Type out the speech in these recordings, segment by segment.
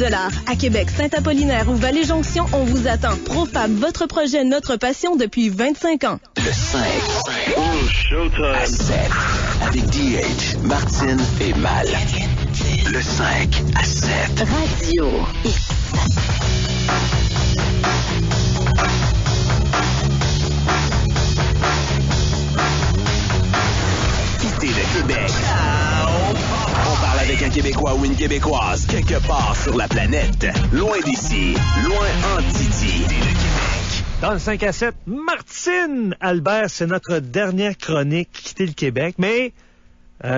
À Québec, Saint-Apollinaire ou Vallée-Jonction, on vous attend. Profab, votre projet, notre passion depuis 25 ans. Le 5 à 7 avec DH, Martine et Mal. Le 5 à 7. Radio X. Quitter le Québec. On parle avec un Québécois ou une Québécoise quelque part sur la planète. Loin d'ici, loin en Titi. Dans le 5 à 7, Martine Albert, c'est notre dernière chronique Quitter le Québec. Mais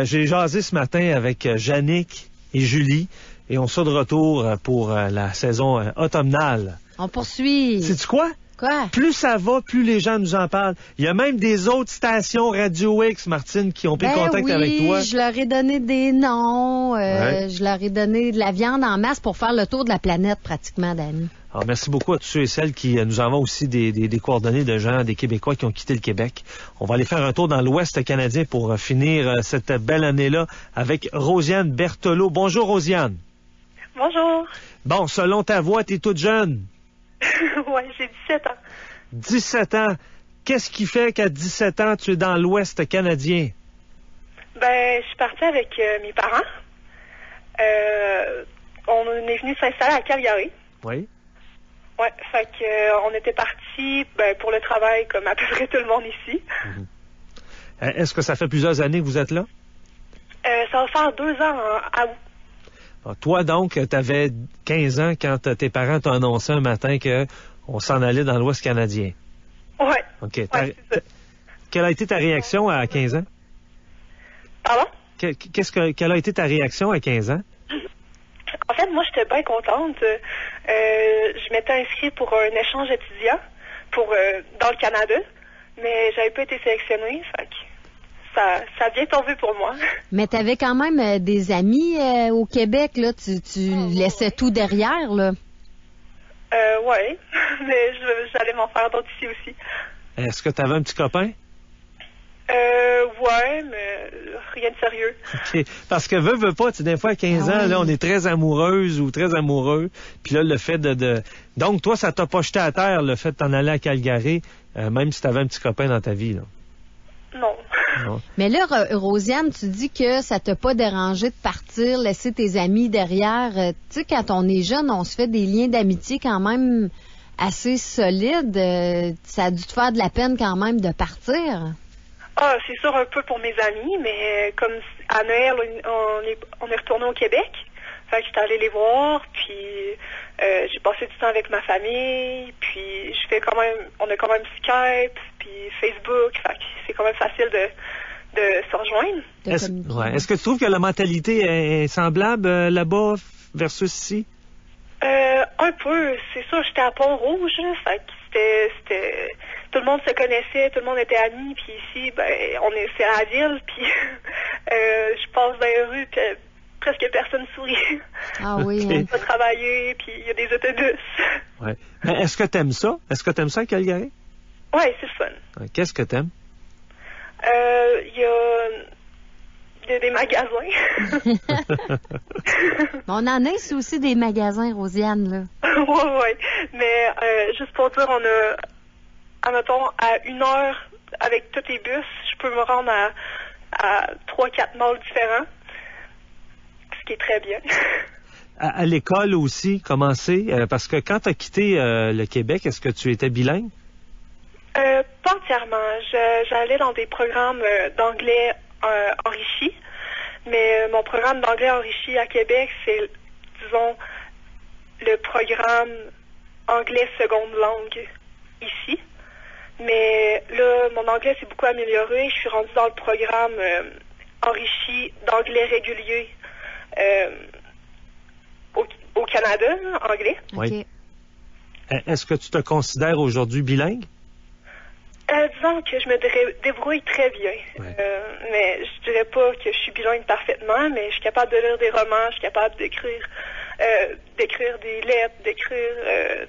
j'ai jasé ce matin avec Yannick et Julie et on sera de retour pour la saison automnale. On poursuit. Sais-tu quoi? Quoi? Plus ça va, plus les gens nous en parlent. Il y a même des autres stations Radio X, Martine, qui ont pris contact avec toi. Je leur ai donné des noms. Je leur ai donné de la viande en masse pour faire le tour de la planète, pratiquement, Dani. Alors, merci beaucoup à tous ceux et celles qui nous envoient aussi des coordonnées de gens, des Québécois qui ont quitté le Québec. On va aller faire un tour dans l'Ouest canadien pour finir cette belle année-là avec Rosiane Berthelot. Bonjour, Rosiane. Bonjour. Bon, selon ta voix, t'es toute jeune. Oui, j'ai 17 ans. 17 ans. Qu'est-ce qui fait qu'à 17 ans, tu es dans l'Ouest canadien? Ben, je suis partie avec mes parents. On est venu s'installer à Calgary. Oui. Ouais, fait que on était partis pour le travail comme à peu près tout le monde ici. Mm-hmm. Est-ce que ça fait plusieurs années que vous êtes là? Ça va faire 2 ans à août. Alors, toi, donc, tu avais 15 ans quand tes parents t'ont annoncé un matin qu'on s'en allait dans l'Ouest canadien. Ouais. OK. Ouais, quelle a été ta réaction à 15 ans? Pardon? Quelle a été ta réaction à 15 ans? En fait, moi, j'étais bien contente. Je m'étais inscrite pour un échange étudiant dans le Canada, mais j'avais pas été sélectionnée, fait que ça a bien tombé pour moi. Mais t'avais quand même des amis au Québec, là. Tu laissais tout derrière, là. Ouais, mais j'allais m'en faire d'autres ici aussi. Est-ce que t'avais un petit copain? Ouais, mais rien de sérieux. OK. Parce que veux pas, des fois à 15 ans, là, on est très amoureuse ou très amoureux. Puis là, le fait de... Donc, toi, ça t'a pas jeté à terre, le fait de t'en aller à Calgary, même si t'avais un petit copain dans ta vie, là? Non. Non. Mais là, Rosiane, tu dis que ça t'a pas dérangé de partir, laisser tes amis derrière. Tu sais, quand on est jeune, on se fait des liens d'amitié quand même assez solides. Ça a dû te faire de la peine quand même de partir. Ah, c'est sûr un peu pour mes amis, mais comme à Noël, on est retourné au Québec. Fait que j'étais allée les voir, puis j'ai passé du temps avec ma famille, puis on a quand même Skype, puis Facebook, fait que c'est quand même facile de se rejoindre. Est-ce que tu trouves que la mentalité est semblable là-bas versus ici? Un peu, c'est sûr, j'étais à Pont-Rouge, là, fait que c'était tout le monde se connaissait, tout le monde était amis, puis ici, c'est à la ville, puis je passe dans les rues, puis presque personne sourit. Ah oui. Okay. Hein. On va travailler, puis il y a des autobus. Ouais. Mais est-ce que t'aimes ça? Est-ce que t'aimes ça, Calgary? Ouais, c'est fun. Qu'est-ce que t'aimes? Il y a des magasins. On en a ici aussi des magasins, Rosiane, là. ouais. Mais juste pour dire, on a, admettons, à 1 heure, avec tous les bus, je peux me rendre à 3-4 malls différents. Ce qui est très bien. À l'école aussi, comment c'est? Parce que quand tu as quitté le Québec, est-ce que tu étais bilingue? Pas entièrement. J'allais dans des programmes d'anglais enrichi, mais mon programme d'anglais enrichi à Québec, c'est, disons, le programme anglais seconde langue ici. Mais là, mon anglais s'est beaucoup amélioré. Je suis rendue dans le programme enrichi d'anglais régulier au Canada, anglais. Oui. Okay. Est-ce que tu te considères aujourd'hui bilingue? Disons que je me débrouille très bien. Ouais. Mais je dirais pas que je suis bilingue parfaitement, mais je suis capable de lire des romans, je suis capable d'écrire des lettres, d'écrire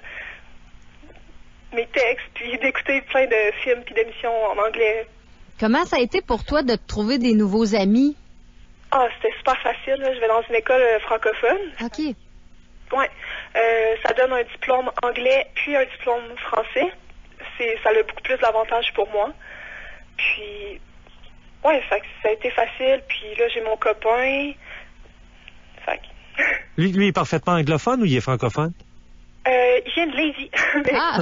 mes textes, puis d'écouter plein de films puis d'émissions en anglais. Comment ça a été pour toi de te trouver des nouveaux amis? Ah, c'était super facile. Là. Je vais dans une école francophone. OK. Ouais. Ça donne un diplôme anglais puis un diplôme français. Ça a beaucoup plus d'avantages pour moi. Puis, ouais, ça a été facile. Puis là, j'ai mon copain. Lui, il est parfaitement anglophone ou il est francophone? Il vient de Lévis. Ah!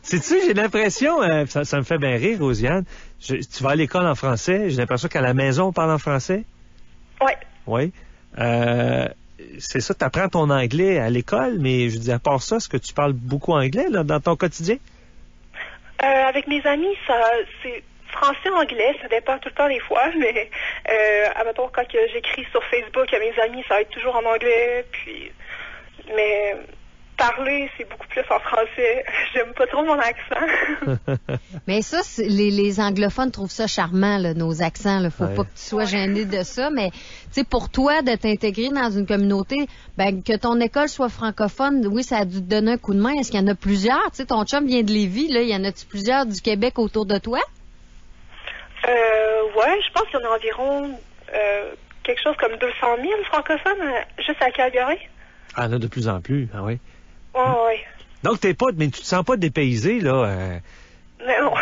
Sais-tu, j'ai l'impression, ça me fait bien rire, Rosiane. Tu vas à l'école en français, j'ai l'impression qu'à la maison, on parle en français? Ouais. Oui. C'est ça, tu apprends ton anglais à l'école, mais je dis, à part ça, est-ce que tu parles beaucoup anglais là, dans ton quotidien? Avec mes amis, c'est français-anglais, ça dépend tout le temps des fois, mais admettons, quand j'écris sur Facebook à mes amis, ça va être toujours en anglais, mais parler, c'est beaucoup plus en français. J'aime pas trop mon accent. Mais ça, les anglophones trouvent ça charmant, là, nos accents. Là. Faut pas que tu sois gêné de ça. Mais tu sais, pour toi, de t'intégrer dans une communauté, ben que ton école soit francophone, oui, ça a dû te donner un coup de main. Est-ce qu'il y en a plusieurs? Tu sais, ton chum vient de Lévis, là. Y en a-tu plusieurs du Québec autour de toi? Ouais, je pense qu'il y en a environ quelque chose comme 200 000 francophones juste à Calgary. Ah, il y en a de plus en plus, ah oui. Ouais. Donc, mais tu te sens pas dépaysé, là. Non.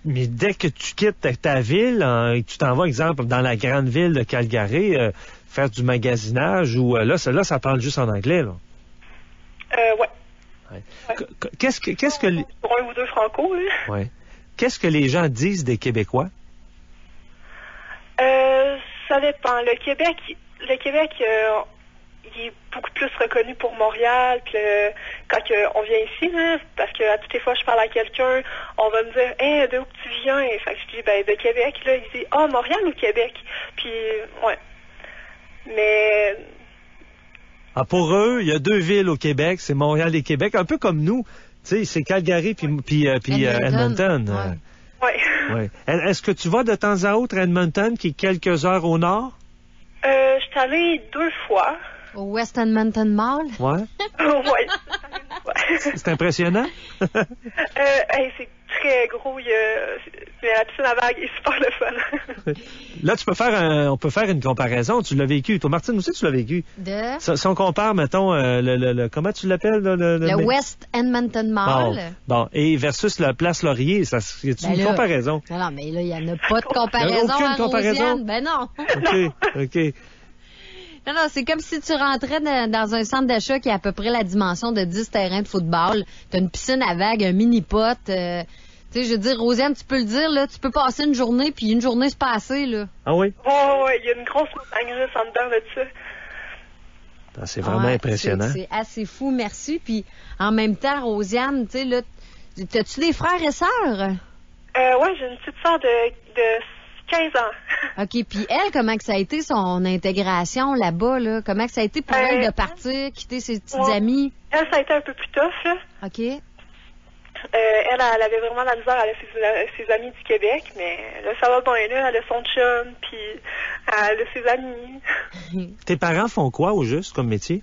Mais dès que tu quittes ta ville, et que tu t'en vas, exemple, dans la grande ville de Calgary, faire du magasinage, ou là, ça parle juste en anglais, là. Ouais. Qu'est-ce que Pour un ou deux franco, oui. Ouais. Qu'est-ce que les gens disent des Québécois? Ça dépend. Le Québec, il est beaucoup plus reconnu pour Montréal. Puis quand on vient ici, là, parce que à toutes les fois je parle à quelqu'un, on va me dire hey, d'où tu viens? Et fait que je dis de Québec. Là, il dit Montréal ou Québec? Puis ouais. Mais pour eux, il y a deux villes au Québec, c'est Montréal et Québec, un peu comme nous. Tu sais, c'est Calgary puis Edmonton. Ouais. Est-ce que tu vas de temps à autre à Edmonton, qui est quelques heures au nord? Je suis allée 2 fois. Au West Edmonton Mall? Ouais. Ouais. C'est impressionnant? C'est très gros. La piscine à vagues est super le fun. Là, on peut faire une comparaison. Tu l'as vécu. Toi, Martine, aussi, tu l'as vécu. Si on compare, mettons, comment tu l'appelles? Le West Edmonton Mall. Bon. Et versus la Place Laurier, y a-t-il une comparaison? Non, mais là, il n'y en a pas de comparaison. Il n'y a aucune comparaison? Rosiane. Ben non. OK. Non, c'est comme si tu rentrais dans un centre d'achat qui a à peu près la dimension de 10 terrains de football. T'as une piscine à vagues, un mini-pot. Tu sais, je veux dire, Rosiane, tu peux le dire, là, tu peux passer une journée, puis une journée se passer, là. Ah oui? Ouais, il y a une grosse montagne russe en dedans de ça. C'est vraiment impressionnant. C'est assez fou, merci. Puis, en même temps, Rosiane, tu sais, là, t'as-tu des frères et sœurs? Ouais, j'ai une petite sœur de 15 ans. OK, puis elle, comment que ça a été son intégration là-bas, là? Comment que ça a été pour elle de partir, quitter ses petites amies? Elle, ça a été un peu plus tough, là. OK. Elle avait vraiment la misère avec ses amis du Québec, mais là, ça va bien, là. Elle a son chum, puis elle a ses amis. Tes parents font quoi, au juste, comme métier?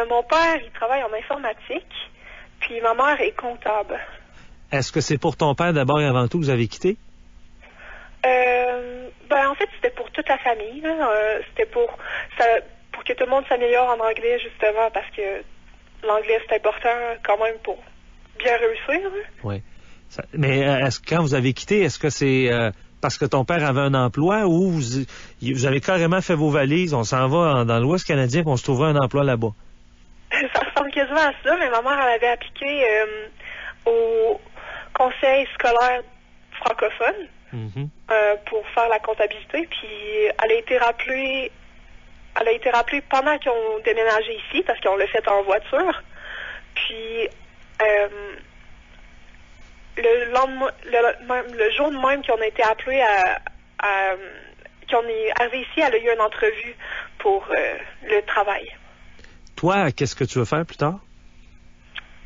Mon père, il travaille en informatique, puis ma mère est comptable. Est-ce que c'est pour ton père, d'abord et avant tout, que vous avez quitté? En fait, c'était pour toute la famille. C'était pour que tout le monde s'améliore en anglais, justement, parce que l'anglais, c'est important quand même pour bien réussir. Oui. Mais est-ce que quand vous avez quitté, est-ce que c'est parce que ton père avait un emploi ou vous avez carrément fait vos valises, on s'en va dans l'Ouest canadien et on se trouvera un emploi là-bas? Ça ressemble quasiment à ça, mais ma mère, elle avait appliqué au conseil scolaire francophone. Pour faire la comptabilité, puis elle a été rappelée pendant qu'ils ont déménagé ici, parce qu'on l'a fait en voiture. Puis le jour de même qu'on a été appelés qu'on est arrivé ici, elle a eu une entrevue pour le travail. Toi, qu'est-ce que tu veux faire plus tard?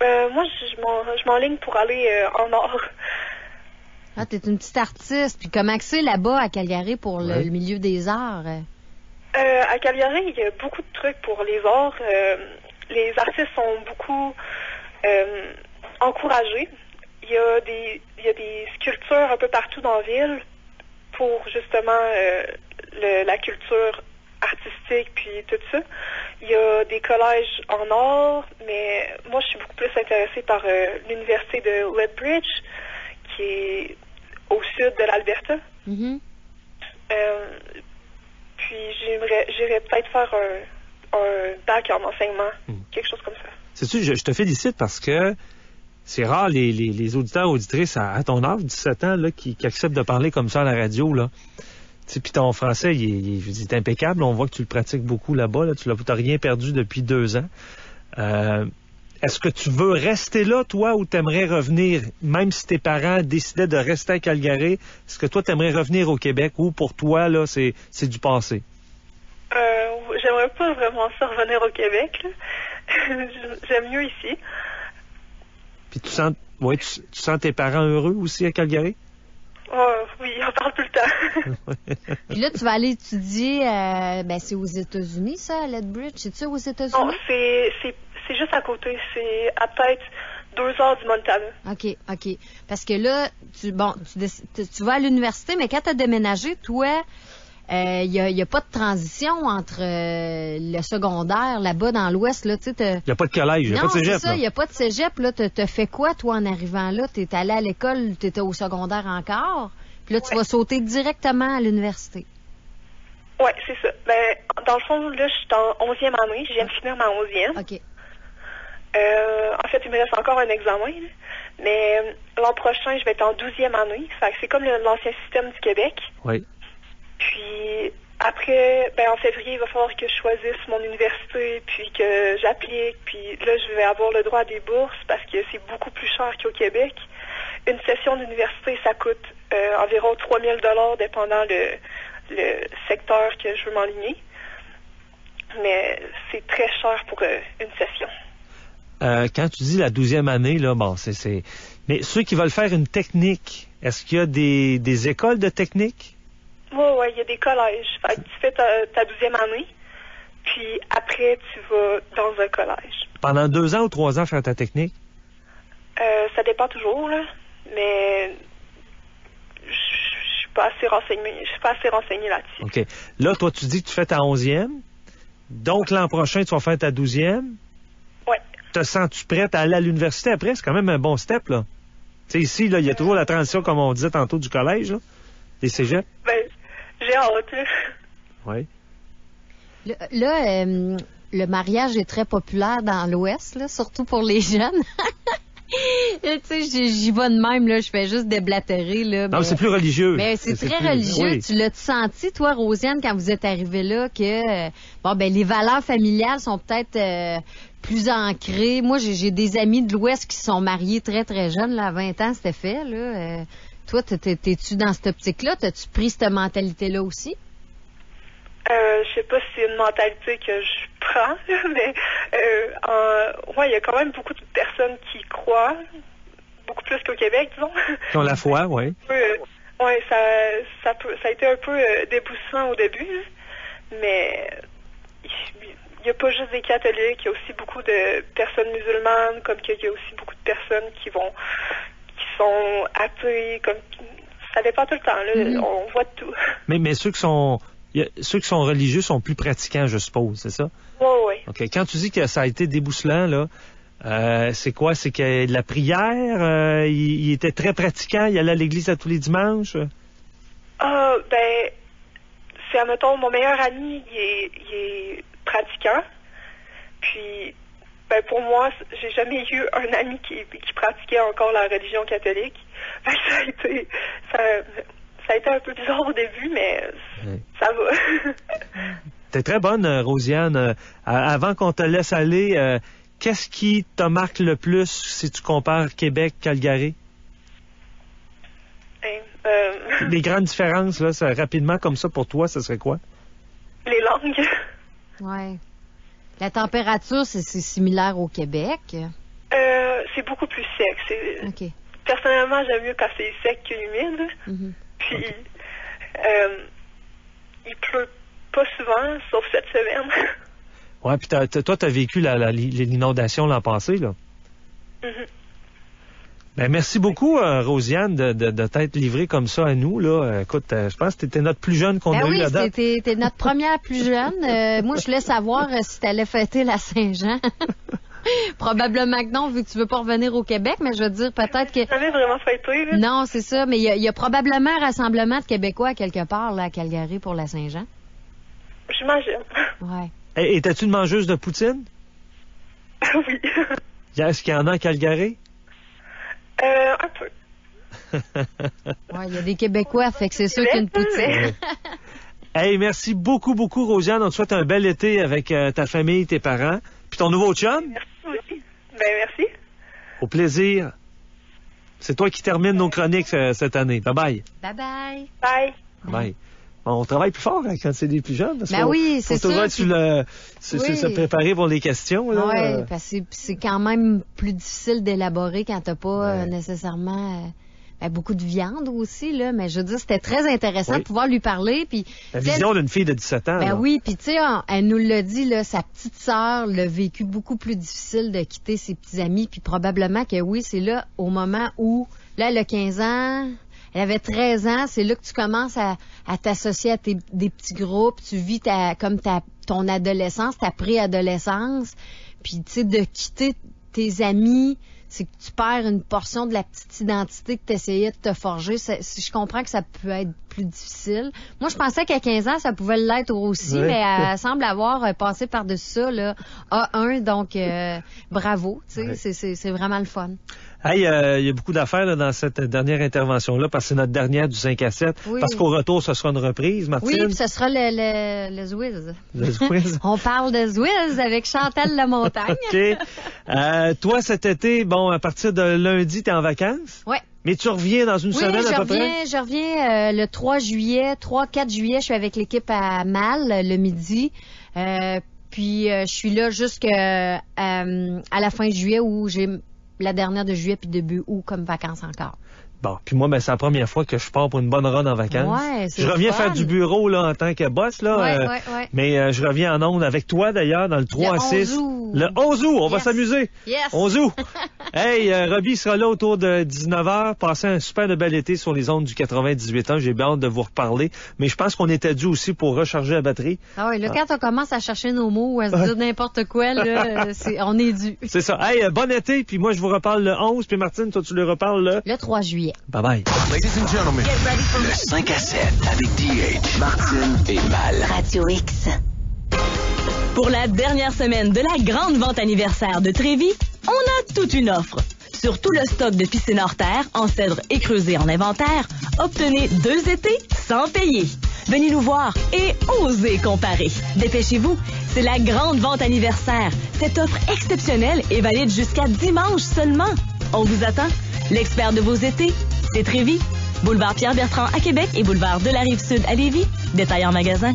Moi, je m'enligne pour aller en Nord. Ah, t'es une petite artiste. Puis comment que c'est là-bas à Calgary pour le milieu des arts? À Calgary, il y a beaucoup de trucs pour les arts. Les artistes sont beaucoup encouragés. Il y a des sculptures un peu partout dans la ville pour justement la culture artistique puis tout ça. Il y a des collèges en nord, mais moi, je suis beaucoup plus intéressée par l'université de Lethbridge, qui est au sud de l'Alberta. Mhm. Puis j'irais peut-être faire un bac en enseignement, quelque chose comme ça. Sais-tu, je te félicite parce que c'est rare les auditeurs, auditrices à ton âge, 17 ans, là, qui acceptent de parler comme ça à la radio, là. Puis ton français, il est impeccable. On voit que tu le pratiques beaucoup là-bas. Là. Tu n'as rien perdu depuis 2 ans. Est-ce que tu veux rester là, toi, ou t'aimerais revenir, même si tes parents décidaient de rester à Calgary, est-ce que toi, t'aimerais revenir au Québec, ou pour toi, là, c'est du passé? J'aimerais pas vraiment ça revenir au Québec, là. J'aime mieux ici. Puis tu sens tes parents heureux aussi à Calgary? Oh, oui, on parle tout le temps. Puis là, tu vas aller étudier, c'est aux États-Unis, ça, à Lethbridge. C'est-tu aux États-Unis? Non, c'est juste à côté. C'est à peut-être 2 heures du Montana. OK. Parce que là, tu vas à l'université, mais quand tu as déménagé, toi, il y a pas de transition entre le secondaire, là-bas, dans l'Ouest, là, tu sais. Il n'y a pas de collège, il n'y a pas de cégep. Non, c'est ça, il n'y a pas de cégep, là. T'as fait quoi, toi, en arrivant là? T'es allé à l'école, t'étais au secondaire encore, puis là, tu vas sauter directement à l'université. Oui, c'est ça. Ben, dans le fond, là, je suis en 11e année. Je viens de finir ma 11e. OK. En fait, il me reste encore un examen, là. Mais l'an prochain, je vais être en 12e année. Fait que c'est comme l'ancien système du Québec. Oui. Puis après, en février, il va falloir que je choisisse mon université, puis que j'applique. Puis là, je vais avoir le droit à des bourses parce que c'est beaucoup plus cher qu'au Québec. Une session d'université, ça coûte environ 3 000 $ dépendant le secteur que je veux m'enligner. Mais c'est très cher pour une session. Quand tu dis la 12e année, là, bon, c'est... Mais ceux qui veulent faire une technique, est-ce qu'il y a des écoles de technique? Oui, il y a des collèges. Fait que tu fais ta 12e année, puis après, tu vas dans un collège. Pendant 2 ans ou 3 ans faire ta technique? Ça dépend toujours, là. Mais je suis pas assez renseignée là-dessus. OK. Là, toi, tu dis que tu fais ta 11e. Donc, l'an prochain, tu vas faire ta 12e. Oui. Te sens-tu prête à aller à l'université après? C'est quand même un bon step, là. Tu sais, ici, là, il y a toujours la transition, comme on disait tantôt, du collège, là. Des cégeps. J'ai hâte, là. Oui. Là, le mariage est très populaire dans l'Ouest, là, surtout pour les jeunes. Tu sais, j'y vais de même, là, je fais juste déblatérer, là. Non, mais c'est plus religieux. Mais c'est très religieux. Oui. Tu l'as-tu senti, toi, Rosiane, quand vous êtes arrivée là, que, les valeurs familiales sont peut-être plus ancrées. Moi, j'ai des amis de l'Ouest qui sont mariés très, très jeunes, là, à 20 ans, c'était fait, là. Toi, t'es-tu dans cette optique-là? T'as-tu pris cette mentalité-là aussi? Je sais pas si c'est une mentalité que je prends, mais il y a quand même beaucoup de personnes qui croient, beaucoup plus qu'au Québec, disons. Qui ont la foi, oui. Ça a été un peu déboussant au début, mais il n'y a pas juste des catholiques, il y a aussi beaucoup de personnes musulmanes, comme qu'il y a aussi beaucoup de personnes qui sont athées, comme ça dépend tout le temps, là. Mm-hmm. On voit de tout. Mais ceux qui sont religieux sont plus pratiquants, je suppose, c'est ça? Oui. OK. Quand tu dis que ça a été déboussolant, là, c'est quoi? C'est que de la prière, il était très pratiquant, il allait à l'église à tous les dimanches? C'est, admettons, mon meilleur ami, il est pratiquant. Puis, pour moi, j'ai jamais eu un ami qui pratiquait encore la religion catholique. Fait que ça a été un peu bizarre au début, mais ça va. T'es très bonne, Rosiane. Avant qu'on te laisse aller, qu'est-ce qui te marque le plus si tu compares Québec-Calgary? Les grandes différences, là, rapidement comme ça, pour toi, ce serait quoi? Les langues. Oui. La température, c'est similaire au Québec? C'est beaucoup plus sec. OK. Personnellement, j'aime mieux quand c'est sec qu'humide. Mm-hmm. Puis, il pleut pas souvent, sauf cette semaine. Ouais, puis toi, t'as vécu l'inondation l'an passé, là. Mm-hmm. Ben, merci beaucoup, Rosiane, de t'être livrée comme ça à nous. Là. Écoute, je pense que t'étais notre plus jeune qu'on a eu là-dedans. Oui, t'es notre première plus jeune. Moi, je voulais savoir si t'allais fêter la Saint-Jean. Probablement que non, vu que tu veux pas revenir au Québec, mais je veux dire peut-être que... J'avais vraiment fêté, là. Non, c'est ça, mais il y a probablement un rassemblement de Québécois quelque part là, à Calgary pour la Saint-Jean. J'imagine. Ouais. Et étais-tu une mangeuse de poutine? Oui. Est-ce qu'il y en a à Calgary? Un peu. Ouais, il y a des Québécois, fait que c'est sûr qu'il y a une poutine. Hey, merci beaucoup, beaucoup, Rosiane. On te souhaite un bel été avec ta famille, tes parents. Puis ton nouveau chum? Merci aussi. Ben, merci. Au plaisir. C'est toi qui termine nos chroniques cette année. Bye-bye. Bye-bye. Bye. Bye. On travaille plus fort quand c'est des plus jeunes. Parce oui, c'est faut toujours sûr. se préparer pour les questions. Oui, parce que c'est quand même plus difficile d'élaborer quand t'as pas nécessairement... beaucoup de viande aussi, là, mais je veux dire, c'était très intéressant de pouvoir lui parler. Puis, la vision d'une fille de 17 ans. Oui, puis tu sais, elle nous l'a dit, là, sa petite sœur l'a vécu beaucoup plus difficile de quitter ses petits amis, puis probablement que oui, c'est là, au moment où, là, elle a 15 ans, elle avait 13 ans, c'est là que tu commences à t'associer à des petits groupes, tu vis ton adolescence, ta préadolescence, puis tu sais, de quitter tes amis, c'est que tu perds une portion de la petite identité que tu essayais de te forger. Je comprends que ça peut être plus difficile. Moi, je pensais qu'à 15 ans, ça pouvait l'être aussi, mais elle semble avoir passé par-dessus ça, là, A1, donc bravo, tu sais, c'est vraiment le fun. Hey, il y a beaucoup d'affaires là, dans cette dernière intervention-là, parce que c'est notre dernière du 5 à 7. Oui. Parce qu'au retour, ce sera une reprise, Martine. Oui, puis ce sera le Zwiz. Le Zwiz. On parle de Zwiz avec Chantal Lamontagne. OK. Toi, cet été, bon, à partir de lundi, t'es en vacances? Oui. Mais tu reviens dans une semaine à peu près? Je reviens le 3-4 juillet. Je suis avec l'équipe à Mal le midi. Puis je suis là jusqu'à la fin juillet où j'ai la dernière de juillet puis début août comme vacances encore. Bon, puis moi, ben, c'est la première fois que je pars pour une bonne run en vacances. Ouais, c'est je reviens fun. faire du bureau là en tant que boss là. Ouais. Mais je reviens en ondes avec toi d'ailleurs dans le 3 à 6. Le 11 août, on va s'amuser. Yes. 11 août. Hey, Robbie sera là autour de 19h. Passez un super de bel été sur les ondes du 98 ans. J'ai bien hâte de vous reparler. Mais je pense qu'on était dû aussi pour recharger la batterie. Ah oui, là, quand on commence à chercher nos mots ou à se dire n'importe quoi, là, on est dû. C'est ça. Hey, bon été. Puis moi, je vous reparle le 11. Puis Martine, toi, tu le reparles le 3 juillet. Bye bye. Ladies and gentlemen, le 5 à 7 avec DH, Martine et Mal. Radio X. Pour la dernière semaine de la grande vente anniversaire de Trévis, on a toute une offre. Sur tout le stock de piscine hors terre, en cèdre et creusé en inventaire, obtenez 2 étés sans payer. Venez nous voir et osez comparer. Dépêchez-vous, c'est la grande vente anniversaire. Cette offre exceptionnelle est valide jusqu'à dimanche seulement. On vous attend. L'expert de vos étés, c'est Trévis. Boulevard Pierre-Bertrand à Québec et boulevard de la Rive-Sud à Lévis. Détail en magasin.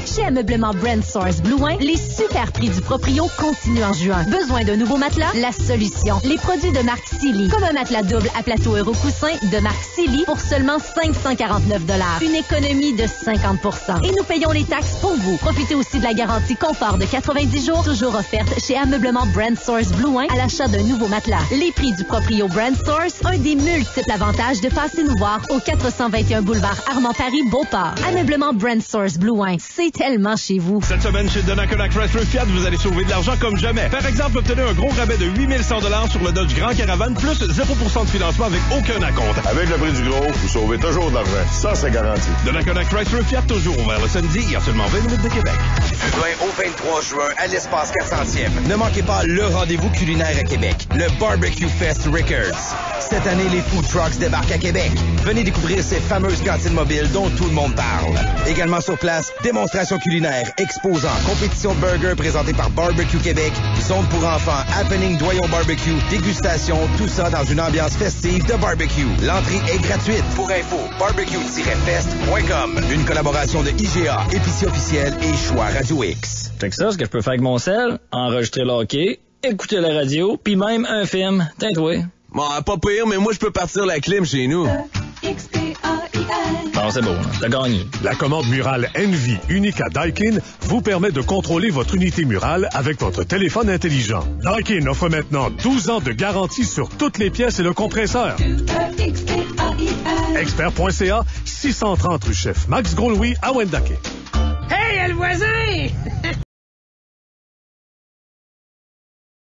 Chez Ameublement Brand Source Blouin, les super prix du proprio continuent en juin. Besoin d'un nouveau matelas? La solution. Les produits de marque Silly. Comme un matelas double à plateau Euro-Coussin de marque Silly pour seulement 549 $. Une économie de 50%. Et nous payons les taxes pour vous. Profitez aussi de la garantie confort de 90 jours, toujours offerte chez Ameublement Brand Source Blouin à l'achat d'un nouveau matelas. Les prix du proprio Brand Source, un des multiples avantages de passer nous voir au 421 boulevard Armand-Paris, Beauport. Ameublement Brand Source Blouin. C'est tellement chez vous. Cette semaine, chez Donnacona Chrysler Fiat, vous allez sauver de l'argent comme jamais. Par exemple, obtenez un gros rabais de 8100 $ sur le Dodge Grand Caravan, plus 0% de financement avec aucun acompte. Avec le prix du gros, vous sauvez toujours de l'argent. Ça, c'est garanti. Donnacona Chrysler Fiat, toujours ouvert le samedi et à seulement 20 minutes de Québec. Du 20 au 23 juin, à l'espace 400e. Ne manquez pas le rendez-vous culinaire à Québec, le Barbecue Fest Records. Cette année, les food trucks débarquent à Québec. Venez découvrir ces fameuses cantines mobiles dont tout le monde parle. Également sur place, démonstration culinaire, exposants, compétition de burgers présentée par Barbecue Québec, zone pour enfants, happening doyon barbecue, dégustation, tout ça dans une ambiance festive de barbecue. L'entrée est gratuite. Pour info, barbecue-fest.com. Une collaboration de IGA, Épicier officiel et Choix Radio X. Fait que ça, ce que je peux faire avec mon sel, enregistrer le hockey, écouter la radio, puis même un film. Tain-toi. Bon, pas pire, mais moi, je peux partir la clim chez nous. XPAI Bon, c'est beau, t'as gagné. La commande murale Envy, unique à Daikin, vous permet de contrôler votre unité murale avec votre téléphone intelligent. Daikin offre maintenant 12 ans de garantie sur toutes les pièces et le compresseur. Expert.ca, 630 rue Chef Max Gros-Louis à Wendake. Hey, le voisin!